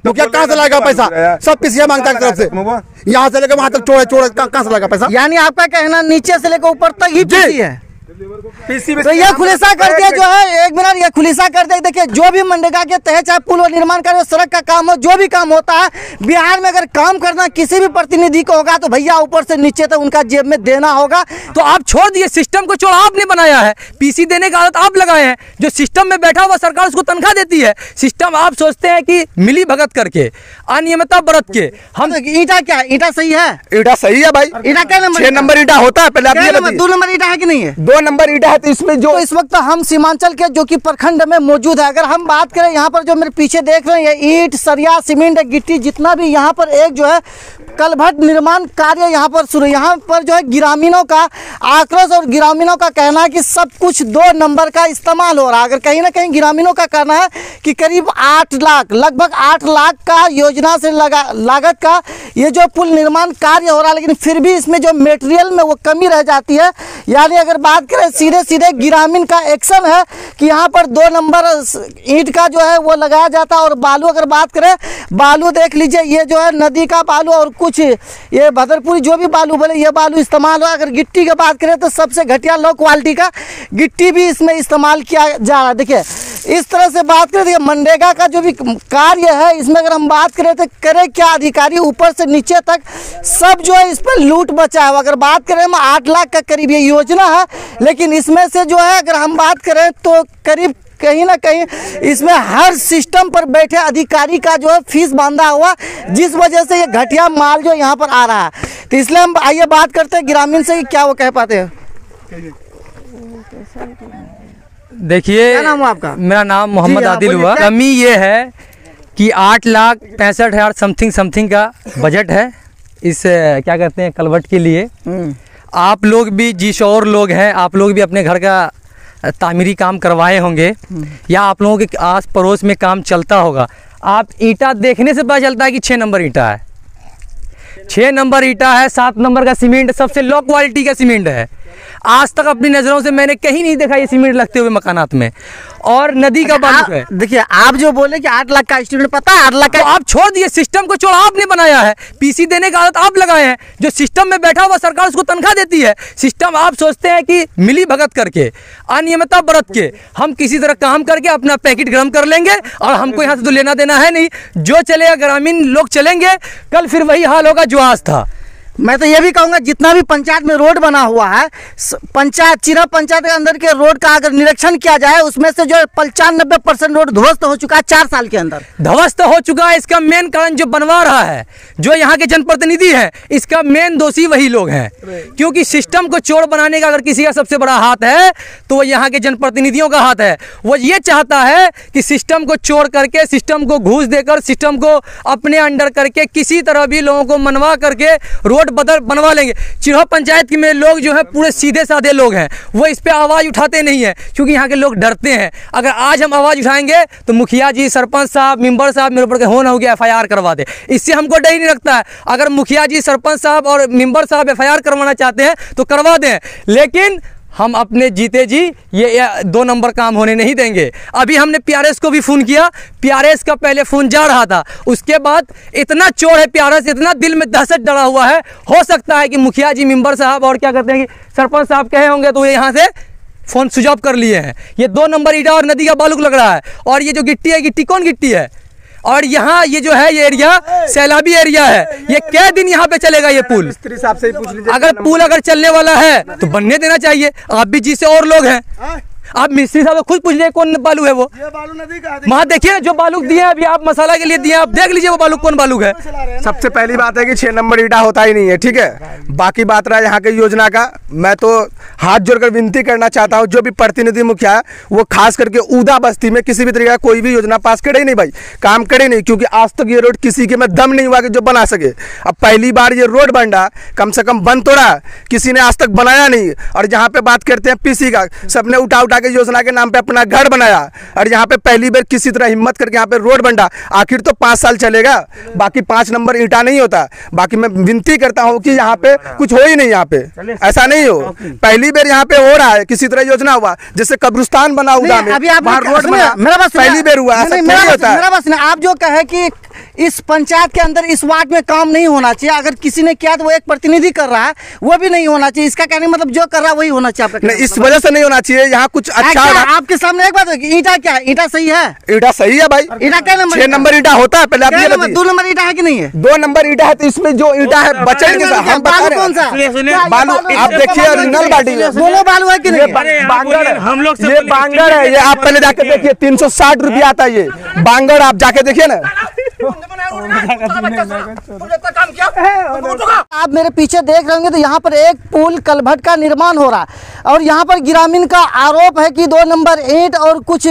मुखिया कहाँ से लाएगा पैसा? सब पीसीए मांगता है तरफ से, यहाँ से लेकर वहाँ तक छोड़े कहाँ से लाएगा पैसा? यानी आपका कहना नीचे से लेकर ऊपर तक ही पीसी है। तो ये खुलासा कर दिया जो है, एक मिनट, ये खुलासा कर दे। देखिए, जो भी मनरेगा के तहत चाहे पुल और निर्माण कार्य, सड़क का काम हो, जो भी काम होता है बिहार में, अगर काम करना किसी भी प्रतिनिधि को होगा तो भैया ऊपर से नीचे तक उनका जेब में देना होगा। तो आप छोड़ दिए, सिस्टम को छोड़, आपने बनाया है, पीसी देने का आदत आप लगाए हैं। जो सिस्टम में बैठा हुआ सरकार उसको तनख्वाह देती है। सिस्टम आप सोचते हैं कि मिली भगत करके, अनियमितता बरत के हम। ईटा क्या, ईटा सही है? ईटा सही है भाई। ईटा क्या नंबर? 6 नंबर ईटा होता है। पहले 2 नंबर ईटा है कि नहीं है? 2 नंबर ईटा है। तो इसमें जो इस वक्त हम सीमांचल के जो कि प्रखंड में मौजूद है, अगर हम बात करें यहाँ पर जो मेरे पीछे देख रहे हैं, ये ईंट, सरिया, सीमेंट, गिट्टी, जितना भी यहाँ पर एक जो है कलभट निर्माण कार्य यहाँ पर शुरू। यहाँ पर जो है ग्रामीणों का आक्रोश और ग्रामीणों का कहना है कि सब कुछ 2 नंबर का इस्तेमाल हो रहा है। अगर कहीं ना कहीं ग्रामीणों का कहना है कि करीब 8 लाख, लगभग 8 लाख का योजना से लागत का ये जो पुल निर्माण कार्य हो रहा है, लेकिन फिर भी इसमें जो मटेरियल में वो कमी रह जाती है। यानी अगर बात करें सीधे ग्रामीण का एक्शन है कि यहाँ पर 2 नंबर ईंट का जो है वो लगाया जाता है। और बालू, अगर बात करें बालू देख लीजिए, ये जो है नदी का बालू और कुछ ये भदरपुरी जो भी बालू बोले ये बालू इस्तेमाल हुआ। अगर गिट्टी की बात करें तो सबसे घटिया लो क्वालिटी का गिट्टी भी इसमें इस्तेमाल किया जा रहा है। देखिए, इस तरह से बात करें, देखिए मनरेगा का जो भी कार्य है इसमें अगर हम बात करें तो करे क्या अधिकारी ऊपर से नीचे तक सब जो है इस पर लूट बचा है। अगर बात करें हम 8 लाख का करीब ये योजना है, लेकिन इसमें से जो है अगर हम बात करें तो करीब कहीं ना कहीं इसमें हर सिस्टम पर बैठे अधिकारी का जो है फीस बांधा हुआ, जिस वजह से ये घटिया माल जो यहाँ पर आ रहा है। तो इसलिए हम आइए बात करते हैं ग्रामीण से कि क्या वो कह पाते हैं। देखिए, क्या नाम है आपका? मेरा नाम मोहम्मद आदिल हुआ। कमी ये है कि 8,65,000 समथिंग का बजट है इस क्या कहते हैं कलवट के लिए। आप लोग भी, जिस और लोग हैं, आप लोग भी अपने घर का तामीरी काम करवाए होंगे या आप लोगों के आस पड़ोस में काम चलता होगा। आप ईंटा देखने से पता चलता है कि 6 नंबर ईंटा है, 6 नंबर ईंटा है, 7 नंबर का सीमेंट, सबसे लो क्वालिटी का सीमेंट है। आज तक अपनी नज़रों से मैंने कहीं नहीं देखा ये सीमेंट लगते हुए मकानात में। और नदी का बालू है। देखिए, आप जो बोले कि 8 लाख का एस्टीमेट, पता है 8 लाख का, तो आप छोड़ दिए, सिस्टम को छोड़, आपने बनाया है, पीसी देने का आदत आप लगाए हैं। जो सिस्टम में बैठा हुआ सरकार उसको तनख्वाह देती है। सिस्टम आप सोचते हैं कि मिली भगत करके, अनियमितता बरत के हम किसी तरह काम करके अपना पैकेट गर्म कर लेंगे और हमको यहाँ से तो लेना देना है नहीं। जो चलेगा ग्रामीण लोग चलेंगे, कल फिर वही हाल होगा जो आज था। मैं तो ये भी कहूँगा जितना भी पंचायत में रोड बना हुआ है, पंचायत चिरा पंचायत के अंदर के रोड का अगर निरीक्षण किया जाए उसमें से जो 95% रोड ध्वस्त हो चुका है 4 साल के अंदर, ध्वस्त हो चुका है। इसका मेन कारण जो बनवा रहा है, जो यहाँ के जनप्रतिनिधि हैं, इसका मेन दोषी वही लोग हैं। क्योंकि सिस्टम को चोर बनाने का अगर किसी का सबसे बड़ा हाथ है तो वो यहाँ के जनप्रतिनिधियों का हाथ है। वो ये चाहता है कि सिस्टम को चोर करके, सिस्टम को घूस देकर, सिस्टम को अपने अंडर करके किसी तरह भी लोगों को मनवा करके रोड बनवा लेंगे। चिरहा पंचायत में लोग जो है पूरे सीधे साधे लोग हैं, वो इस पे आवाज़ उठाते नहीं है क्योंकि यहाँ के लोग डरते हैं। अगर आज हम आवाज़ उठाएंगे तो मुखिया जी, सरपंच साहब, मेंबर साहब मेरे ऊपर के हो ना हो गया FIR करवा दे। इससे हमको डर ही नहीं लगता है। अगर मुखिया जी, सरपंच साहब और मेंबर साहब FIR करवाना चाहते हैं तो करवा दें, लेकिन हम अपने जीते जी ये 2 नंबर काम होने नहीं देंगे। अभी हमने PRS को भी फ़ोन किया, PRS का पहले फ़ोन जा रहा था, उसके बाद इतना चोर है PRS, इतना दिल में दहशत डरा हुआ है। हो सकता है कि मुखिया जी, मेंबर साहब और क्या कहते हैं कि सरपंच साहब कहे होंगे तो ये यहाँ से फ़ोन स्विच ऑफ कर लिए हैं। ये 2 नंबर ईटा और नदी का बालू लग रहा है। और ये जो गिट्टी है, गिट्टी कौन गिट्टी है? और यहाँ ये जो है ये एरिया सैलाबी एरिया है। ये क्या दिन यहाँ पे चलेगा ये पुल? मिस्त्री साहब से पूछ लीजिए। अगर पुल अगर चलने वाला है तो बनने देना चाहिए। आप भी जिससे और लोग हैं, आप मिस्त्री साहब खुद पूछ लीजिए कौन बालू है वो। ये बालू नदी का है। वहाँ देखिए जो बालू दिए अभी आप मसाला के लिए दिए, आप देख लीजिए वो बालू कौन बालू है। सबसे पहली बात है कि 6 नंबर ईटा होता ही नहीं है, ठीक है। बाकी बात रहा यहाँ के योजना का, मैं तो हाथ जोड़कर विनती करना चाहता हूँ जो भी प्रतिनिधि मुखिया है वो खास करके ऊदा बस्ती में किसी भी तरीके का कोई भी योजना पास करे नहीं भाई, काम करे नहीं, क्योंकि आज तक ये रोड किसी के में दम नहीं हुआ कि जो बना सके। अब पहली बार ये रोड बन रहा, कम से कम बन तो रहा, किसी ने आज तक बनाया नहीं। और जहाँ पे बात करते हैं पीसी का, सबने उठा उठा के योजना के नाम पे अपना घर बनाया और यहाँ पे पहली बार किसी तरह हिम्मत करके यहाँ पे रोड बना। आखिर तो 5 साल चलेगा, बाकी 5 नंबर ईंटा नहीं होता। बाकी मैं विनती करता हूँ कि यहाँ पे कुछ हो ही नहीं, यहाँ पे ऐसा नहीं हो। पहली बार यहाँ पे हो रहा है, किसी तरह योजना हुआ, जैसे कब्रिस्तान बना उदा में, वहाँ रोड बना, पहली बार हुआ, ऐसा नहीं होता। मेरा बस आप जो कहे कि इस पंचायत के अंदर इस वार्ड में काम नहीं होना चाहिए, अगर किसी ने किया तो वो एक प्रतिनिधि कर रहा है, वो भी नहीं होना चाहिए, इसका कहने मतलब जो कर रहा है वही होना चाहिए आपका? नहीं, इस वजह से नहीं होना चाहिए। यहाँ कुछ अच्छा आपके सामने एक बात है, ईंटा क्या है? ईंटा सही है? ईंटा सही है भाई। ईंटा क्या नंबर? 6 नंबर ईंटा होता है। पहले आप ये बताइए, 2 नंबर ईंटा है कि नहीं है? 2 नंबर ईंटा है, तो इसमें जो ईंटा है बचेंगे हम बता रहे हैं। बालू आप देखिए, ओरिजिनल बाटी दोनों बालू है कि नहीं? बांगड़ हम लोग, ये बांगड़ है, ये आप पहले जाके देखिए 360 रुपया आता है ये बांगड़, आप जाके देखिए ना। आप मेरे पीछे देख रहे होंगे तो यहाँ पर एक पुल कलभट का निर्माण हो रहा है और यहाँ पर ग्रामीण का आरोप है कि 2 नंबर ईंट और कुछ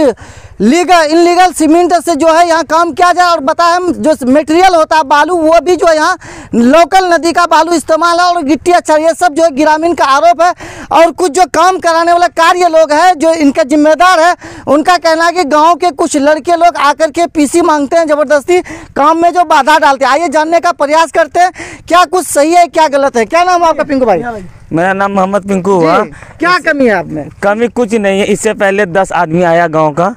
इनलीगल सीमेंट से जो है यहाँ काम किया जाए। और बताएं हम जो मटेरियल होता है बालू, वो भी जो है यहाँ लोकल नदी का बालू इस्तेमाल है और गिट्टी अच्छा, ये सब जो है ग्रामीण का आरोप है। और कुछ जो काम कराने वाला कार्य लोग हैं जो इनके जिम्मेदार है, उनका कहना है कि गांव के कुछ लड़के लोग आकर के पीसी मांगते हैं, जबरदस्ती काम में जो बाधा डालते हैं। आइए जानने का प्रयास करते हैं क्या कुछ सही है क्या गलत है। क्या नाम है आपका? पिंकू भाई। मेरा नाम मोहम्मद पिंकू हुआ। क्या कमी है आप में? कमी कुछ नहीं है। इससे पहले 10 आदमी आया गांव का,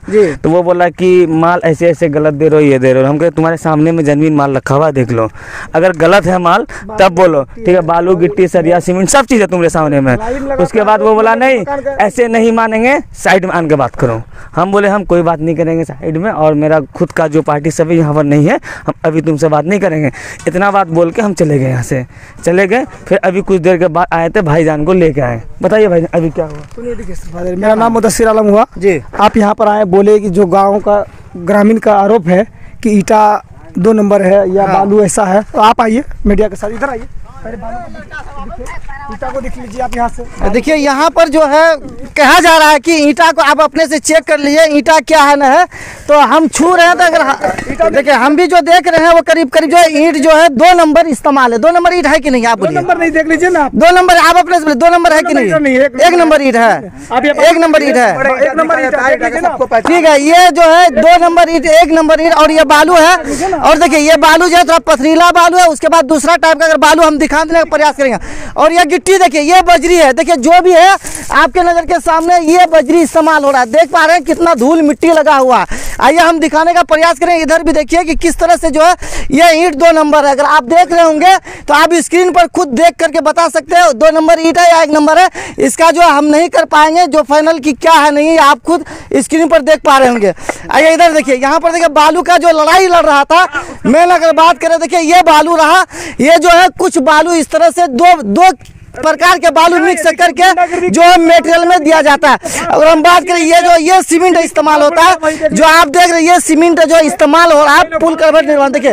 तो वो बोला कि माल ऐसे ऐसे गलत दे रहे हो, ये दे रहे हो। हम कहे तुम्हारे सामने में जमीन माल रखा हुआ देख लो, अगर गलत है माल तब बोलो, ठीक है। बालू गिट्टी सरिया सीमेंट सब चीज़ है तुम्हारे सामने में। उसके बाद वो बोला नहीं ऐसे नहीं मानेंगे, साइड में आन के बात करो। हम बोले हम कोई बात नहीं करेंगे साइड में, और मेरा खुद का जो पार्टी सभी यहाँ पर नहीं है, हम अभी तुमसे बात नहीं करेंगे। इतना बात बोल के हम चले गए, यहाँ से चले गए। फिर अभी कुछ देर के बाद आए थे, भाईजान को लेके आए। बताइए भाई अभी क्या हुआ? मेरा नाम मुदस्सिर आलम हुआ जी। आप यहाँ पर आए, बोले कि जो गांव का ग्रामीण का आरोप है कि ईटा 2 नंबर है या बालू ऐसा है, तो आप आइए मीडिया के साथ, इधर आइए, ईटा को देख लीजिए आप यहाँ से। देखिए यहाँ पर जो है कहा जा रहा है कि ईटा को आप अपने से चेक कर लीजिए ईटा क्या है ना है। तो हम छू रहे हैं, तो अगर देखिए हम भी जो देख रहे हैं वो करीब करीब जो है ईंट जो है 2 नंबर इस्तेमाल है। 2 नंबर ईंट है कि नहीं? आप बोलिए। 2 नंबर नहीं, देख लीजिए ना 2 नंबर आप अपने से 2 नंबर है कि नहीं? 1 नंबर ईंट है, 1 नंबर ईंट है, 1 नंबर ईंट। ठीक है। ये जो है 2 नंबर ईंट, 1 नंबर ईंट और ये बालू है। और देखिए ये बालू जो है थोड़ा पथरीला बालू है। उसके बाद दूसरा टाइप का अगर बालू हम दिखाने का प्रयास करेंगे। और ये गिट्टी देखिए, ये बजरी है। देखिए जो भी है आपके नजर के सामने ये बजरी इस्तेमाल हो रहा है। देख पा रहे हैं कितना धूल मिट्टी लगा हुआ है। आइए हम दिखाने का प्रयास करें। इधर भी देखिए कि किस तरह से जो है ये ईंट 2 नंबर है। अगर आप देख रहे होंगे तो आप स्क्रीन पर खुद देख करके बता सकते हो 2 नंबर ईंट है या 1 नंबर है। इसका जो हम नहीं कर पाएंगे जो फाइनल की क्या है नहीं, आप खुद स्क्रीन पर देख पा रहे होंगे। आइए इधर देखिए, यहाँ पर देखिए बालू का जो लड़ाई लड़ रहा था, मैं अगर बात करें देखिए ये बालू रहा, ये जो है कुछ बालू इस तरह से दो प्रकार के बालू मिक्स करके जो है मेटेरियल में दिया जाता है। अगर हम बात करें ये सीमेंट इस्तेमाल होता है, जो आप देख रहे हैं ये सीमेंट जो इस्तेमाल हो रहा है पुल कलभट निर्माण। देखिए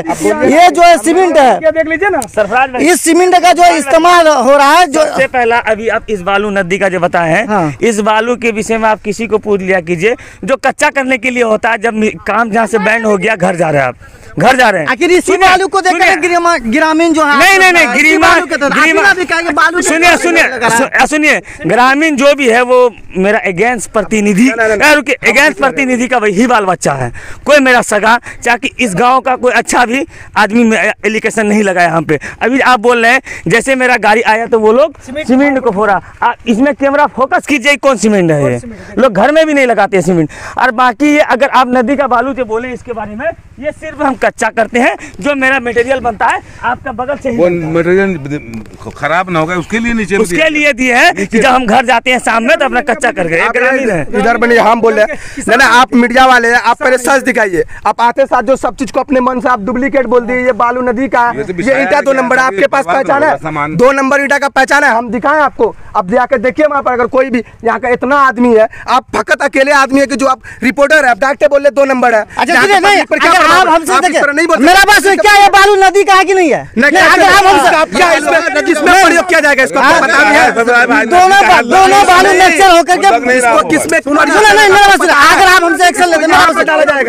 ये जो है सीमेंट है, देख लीजिए ना सरफराज, इस सीमेंट का जो इस्तेमाल हो रहा है। जो सबसे पहला अभी आप इस बालू नदी का जो बताए हैं, हाँ। इस बालू के विषय में आप किसी को पूछ लिया कीजिए, जो कच्चा करने के लिए होता है। जब काम जहाँ से बैंड हो गया, घर जा रहे हैं आप, घर जा रहे हैं। आखिर इसी बालू को देखकर ग्रामीण जो है सुनिए, ग्रामीण जो भी है वो मेरा अगेंस्ट प्रतिनिधि, अगेंस्ट प्रतिनिधि का वही बाल बच्चा है। कोई मेरा सगा, चाहे इस गांव का कोई अच्छा भी आदमी एलिगेशन नहीं लगा यहाँ पे। अभी आप बोल रहे हैं जैसे मेरा गाड़ी आया तो वो लोग सीमेंट को फोड़ा। इसमें कैमरा फोकस कीजिए कौन सीमेंट है। ये लोग घर में भी नहीं लगाते सीमेंट। और बाकी ये अगर आप नदी का बालू जो बोले इसके बारे में, ये सिर्फ हम कच्चा करते हैं। जो मेरा मटेरियल बनता है आपका बगल से वो मटेरियल खराब ना होगा उसके लिए नीचे उसके लिए दिए हैं कि जब हम घर जाते हैं शाम में तो अपना कच्चा कर गए। इधर बने हम बोल रहे हैं ना, आप मीडिया वाले हैं, आप पहले सच दिखाइए। आप आते साथ जो सब चीज को अपने मन से आप डुप्लीकेट बोल दिए। ये बालू नदी का है, ये ईटा 2 नंबर, आपके पास पहचान है 2 नंबर ईटा का पहचान है, हम दिखाएं आपको। अब जाकर देखिए वहाँ पर, अगर कोई भी यहाँ का इतना आदमी है, आप फकत अकेले आदमी है कि जो आप रिपोर्टर है, आप डायरेक्ट बोल रहे 2 नंबर है। मेरा बात क्या ये बालू नदी का है कि नहीं है? किसमें प्रयोग किया जाएगा? इसको पता भी है दोनों बालू मिक्सचर होकर के इसको किसमें नहीं मेरा बात सुनिए, अगर आप हमसे एक्शन लेते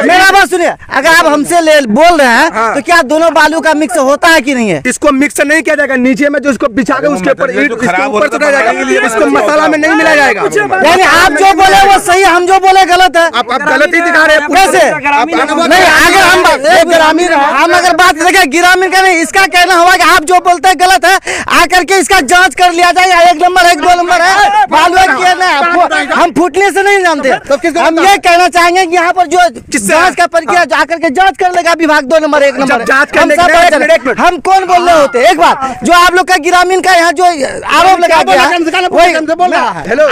मेरा बात सुनिए, अगर आप हमसे बोल रहे हैं तो क्या दोनों बालू का मिक्स होता है कि नहीं है? इसको मिक्स नहीं किया जाएगा, नीचे में जो इसको बिछा के उसके ऊपर ईंट ऊपर चढ़ाया जाएगा, इसको मसाला में नहीं मिलाया जाएगा। यानी आप जो बोले वो सही, हम जो बोले गलत है। आप गलत ही दिखा रहे हैं। कैसे नहीं, अगर हम ग्रामीण हम अगर बात देखें ग्रामीण का नहीं, इसका कहना हुआ कि आप जो बोलते हैं गलत है, आकर के इसका जांच कर लिया जाए, 1 नंबर है 2 नंबर है, बालू हम फूटने से नहीं जानते। हम ये कहना चाहेंगे कि यहाँ पर जो जांच का प्रक्रिया जाकर के जांच कर लेगा विभाग 2 नंबर 1 नंबर हम कौन बोल रहे होते। एक बात जो आप लोग का ग्रामीण का यहाँ जो आरोप लगा दिया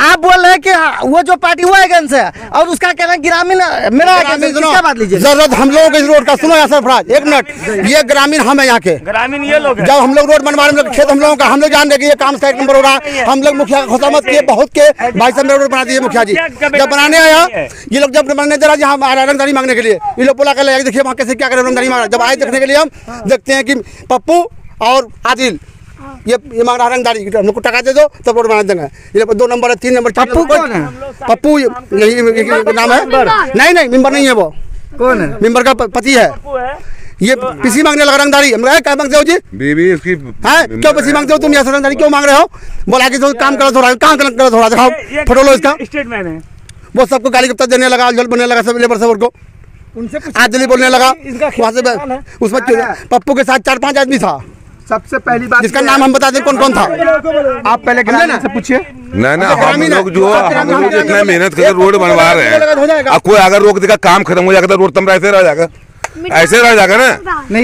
आप बोल रहे हैं कि वो जो पार्टी हुआ एजेंस है और उसका कहना ग्रामीण मेरा बात लीजिए। जरूरत हम लोगों के रोड का सुनो यार सरफराज 1 मिनट, ये ग्रामीण हम है यहाँ के ग्रामीण ये लोग जब हम लोग रोड बनवा रहे हैं खेत हम लोगों का, हम लोग जान रहे ये काम 1 नंबर हो रहा है। हम लोग मुखिया खुशामत किए बहुत के भाई साहब ने रोड बना दिए मुखिया जी। जब बनाने आया ये लोग जब बनाने दे रहा यहाँ रंगदारी मांगने के लिए ये लोग बोला कर देखिए वहाँ कैसे क्या करें रंगदारी मांग। जब आए देखने के लिए हम देखते हैं कि पप्पू और आदिल ये मांग रहा रंगदारी, हम लोग को टका दे दो तब रोड बना देंगे। ये 2 नंबर है 3 नंबर। पप्पू कौन है? पप्पू यही नाम है। नहीं मेंबर नहीं है वो, कौन है? मेंबर का पति है। ये पीसी मांगने लगा रंगदारी। हम क्या मांगते हो जी? बीवी इसकी है क्यों पीसी मांगते हो तुम? यहाँ रंगदारी क्यों मांग रहे हो? बोला कि काम गलत हो रहा है। कहाँ गलत हो रहा है दिखाओ फोटो लो इसका। स्टेटमेंट है वो सबको गाली गप्ता देने लगा, जल बनने लगा सब लेबर सब को आज दिल्ली बोलने लगा। वहाँ से उसमें पप्पू के साथ 4-5 आदमी था। सबसे पहली बात जिसका नाम हम बता दें कौन कौन था। आप पहले ग्रामीण से पूछिए। ना हम लोग जो इतना मेहनत करके रोड बनवा रहे हैं, अब कोई अगर रोक देगा काम खत्म हो जाएगा तो रोड तमरा ऐसे रह जाएगा, ऐसे रह जाएगा ना।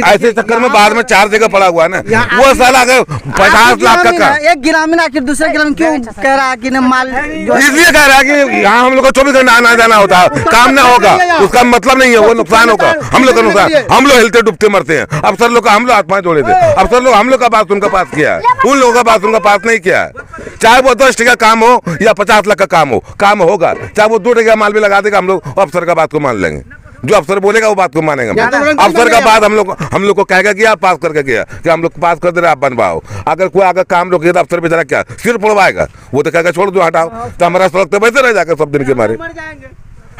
ऐसे चक्कर में बाद में 4 जगह पड़ा हुआ है ना। वो साल अगर 50 लाख का काम, एक ग्रामीण आखिर दूसरे ग्रामीण क्यों कह रहा है कि माल इसलिए कह रहा है कि यहाँ हम लोग को 24 घंटा आना जाना होता है, काम ना होगा उसका मतलब नहीं है, वो नुकसान होगा हम लोग का नुकसान। हम लोग हिलते डूबते मरते हैं। अफसर लोग का हम लोग हाथ पाँव जोड़े थे, अफसर लोग हम लोग का बात उनका पास किया है, उन लोगों का बात उनका पास नहीं किया है। चाहे वो 10 टका काम हो या 50 लाख का काम हो, काम होगा। चाहे वो 2 टका माल भी लगा देगा, हम लोग अफसर का बात को मान लेंगे। जो अफसर बोलेगा वो बात को मानेंगे। अफसर का बात हम लोग को कहेगा कि आप पास करके गया कि हम लोग पास कर दे रहे आप बनवाओ। अगर कोई अगर काम रोके तो अफसर बेचारा क्या सिर पड़वाएगा? वो तो कहेगा छोड़ दो हटाओ, तो हमारा सड़क तो वैसे रह जाएगा सब दिन के मारे।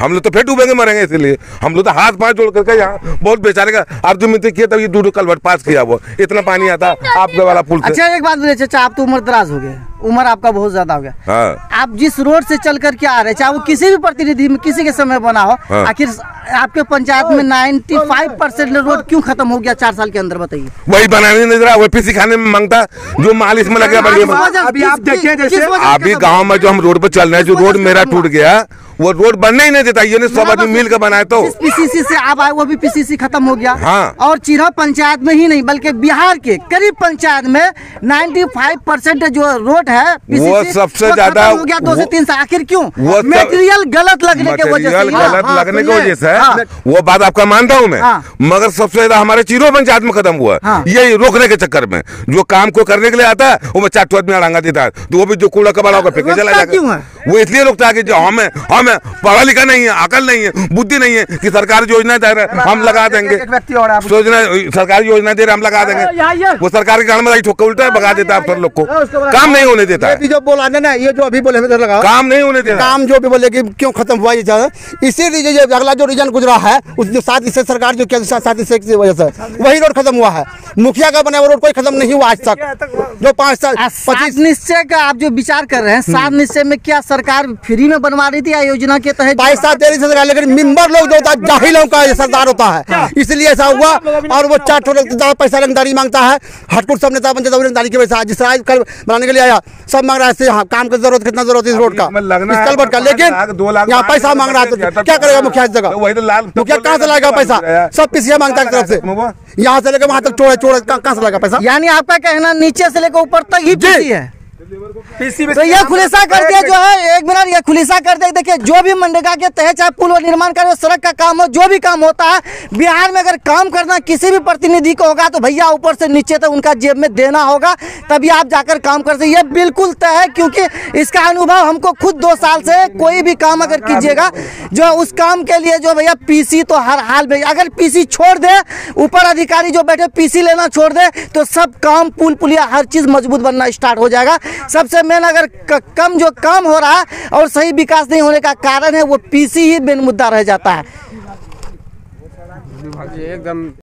हम लोग तो फिर डूबेंगे मरेंगे। इसलिए हम लोग तो हाथ पाँव जोड़ करके यहाँ बहुत बेचारे का आप जो मिलते किया तब ये 2 कलवट पास किया, वो इतना पानी आता आपके वाला पुल से। अच्छा एक बात बोलिए चाचा, आप तो उम्र दराज हो गए, उम्र आपका बहुत ज्यादा हो गया। हाँ। आप जिस रोड से चल करके आ रहे, चाहे वो किसी भी प्रतिनिधि में किसी के समय बना हो, हाँ। आखिर आपके पंचायत में 95% रोड क्यों खत्म हो गया 4 साल के अंदर? बताइए। वही बनाने नहीं दे रहा, वही पीसी खाने में मांगता जो माल इसमें लगे। अभी आप देखिए जैसे अभी गाँव में जो हम रोड पर चल रहे हैं, जो रोड मेरा टूट गया वो रोड बनने ही नहीं देता। ये नहीं सब आदमी मिल कर बनाए तो पीसीसी से आप आए, वो भी पीसीसी खत्म हो गया। हाँ। और चिरहा पंचायत में ही नहीं बल्कि बिहार के करीब पंचायत में 95% जो रोड है वो सबसे ज्यादा हो गया 2 से 3 साल। आखिर क्यों? मटेरियल गलत लगने की वजह से। गलत लगने की वजह से वो बात आपका मानता हूँ मैं, मगर सबसे ज्यादा हमारे चिरो पंचायत में खत्म हुआ ये रोकने के चक्कर में। जो काम को करने के लिए आता है वो 4 आदमी अड़ांगा देता है, तो वो भी जो कूड़ा कबाड़ा होगा फेंके चला जाएगा। वो इसलिए रोकता है कि जो हमें पढ़ा लिखा नहीं है, अकल नहीं है, बुद्धि नहीं है कि सरकारी योजना दे रहे हम लगा देंगे, सोचना सरकारी योजना दे रहे हम लगा देंगे। वो सरकार के कारण में ठोका उल्टा भगा देता है अफसर लोग को, काम नहीं होने देता है। जो बोला ना ये जो अभी बोले लगा काम नहीं होने देता, काम जो भी बोले कि क्यों खत्म हुआ ये इसीलिए अगला जो रीजन गुजरा है उस जो 7 से सरकार जो साथ की वजह से वही रोड खत्म हुआ है। मुखिया का बना हुआ रोड कोई खत्म नहीं हुआ आज तक। जो 5 साल 25 निश्चय का आप जो विचार कर रहे हैं, 7 निश्चय में क्या सरकार फ्री में बनवा रही थी या योजना के तहत? पैसा दे रही सरकार, लेकिन मेंबर लोग जो होता है जाहिलों का सरदार होता है, इसलिए ऐसा हुआ। और वो 4 पैसा रंगदारी मांगता है। हटकुट सब नेता बनते रंगदारी की वजह से जिस कर बनाने के लिए आया सब मांग रहा है काम की जरूरत, कितना जरूरत है इस रोड का, इस कलबट का। लेकिन यहाँ पैसा मांग रहा है तो क्या करेगा मुखिया इस जगह? मुखिया कहाँ से लाएगा पैसा? सब पीसीए मांगता है तरफ से, यहाँ से लेकर वहाँ तक चोड़े कहाँ से लाएगा पैसा? यानी आपका कहना नीचे से लेकर ऊपर तक ही पीसी है। तो यह खुलासा कर दिया जो है, 1 मिनट ये खुलासा कर दिया। देखिए जो भी मनरेगा के तहत चाहे पुल निर्माण कार्य, सड़क का काम हो, जो भी काम होता है बिहार में, अगर काम करना किसी भी प्रतिनिधि को होगा तो भैया ऊपर से नीचे तक उनका जेब में देना होगा, तभी आप जाकर काम कर सकते। ये बिल्कुल तय है, क्योंकि इसका अनुभव हमको खुद 2 साल से। कोई भी काम अगर कीजिएगा जो उस काम के लिए जो भैया पीसी तो हर हाल में, अगर पीसी छोड़ दे, ऊपर अधिकारी जो बैठे पीसी लेना छोड़ दे, तो सब काम पुल पुलिया हर चीज मजबूत बनना स्टार्ट हो जाएगा। सबसे मेन अगर कम जो काम हो रहा है और सही विकास नहीं होने का कारण है वो पीसी ही मेन मुद्दा रह जाता है। एकदम